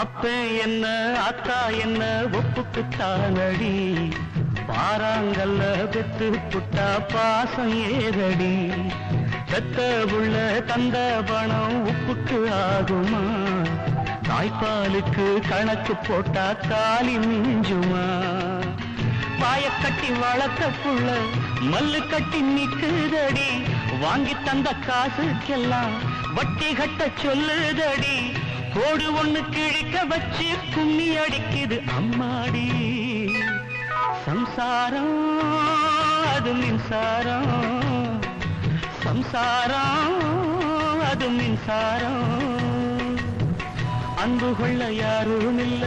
அப்ப என்ன அத்தா என்ன ஒப்புக்குத்தானடி, பாறாங்கல்ல பெத்து புட்டா பாசம் ஏறடி. பெத்த புள்ள தந்த பணம் உப்புக்கு ஆகுமா, தாய்ப்பாலுக்கு கணக்கு போட்டா தாலி மிஞ்சுமா. வாயக்கட்டி வளர்த்த புள்ள மல்லு கட்டி நிக்குதடி, வாங்கி தந்த காசுக்கெல்லாம் வட்டி கட்ட சொல்லுதடி. கோடு ஒண்ணு கிழிக்க வச்சு கும்மி அடிக்குது அம்மாடி. சம்சாரம் அது மின்சாரம், சம்சாரம் அது மின்சாரம். அன்பு கொள்ள யாரும் இல்ல,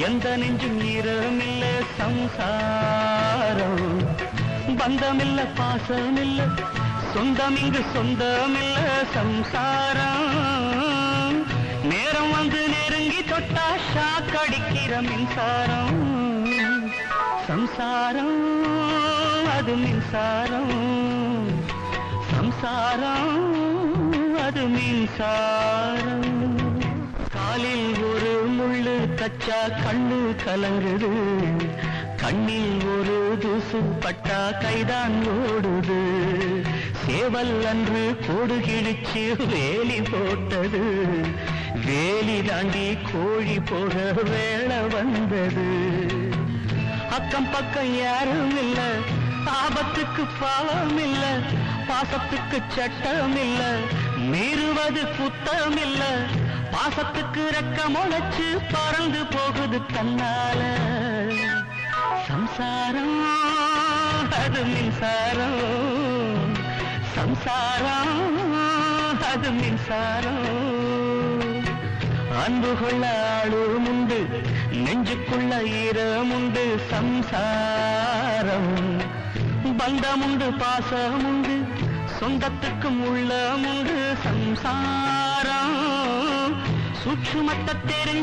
எந்த நெஞ்சும் ஈரம் இல்ல. சம்சாரம் பந்தமில்ல பாசமில்ல, சொந்தம் இங்கு சொந்தமில்ல. சம்சாரம் நேரம் வந்து நெருங்கி தொட்டா ஷாக் அடிக்கிற மின்சாரம். சம்சாரம் அது மின்சாரம், சம்சாரம் அது மின்சாரம். காலில் ஒரு முள்ளு தச்சா கண்ணு கலங்குது, கண்ணில் ஒரு தூசு பட்டா கைதான் ஓடுது. சேவல் அன்று கோடு கிழிச்சு வேலி போட்டது, வேலி தாண்டி கோழி போக வேளை வந்தது. அக்கம் பக்கம் யாரும் இல்ல, ஆபத்துக்கு பாவம் இல்ல, பாசத்துக்கு சட்டம் இல்ல, மீறுவது குத்தம் இல்ல. பாசத்துக்கு ரெக்க முளைச்சு பறந்து போகுது தன்னால. சம்சாரம் அது மின்சாரம், சம்சாரம் அது மின்சாரம். அன்பு கொள்ள ஆளும் உண்டு, நெஞ்சுக்குள்ள ஈரமுண்டு. சம்சாரம் பந்தமுண்டு பாசமுண்டு, சொந்தத்துக்கும் உள்ளமுண்டு. சம்சாரம் சூட்சுமத்தை தெரிஞ்ச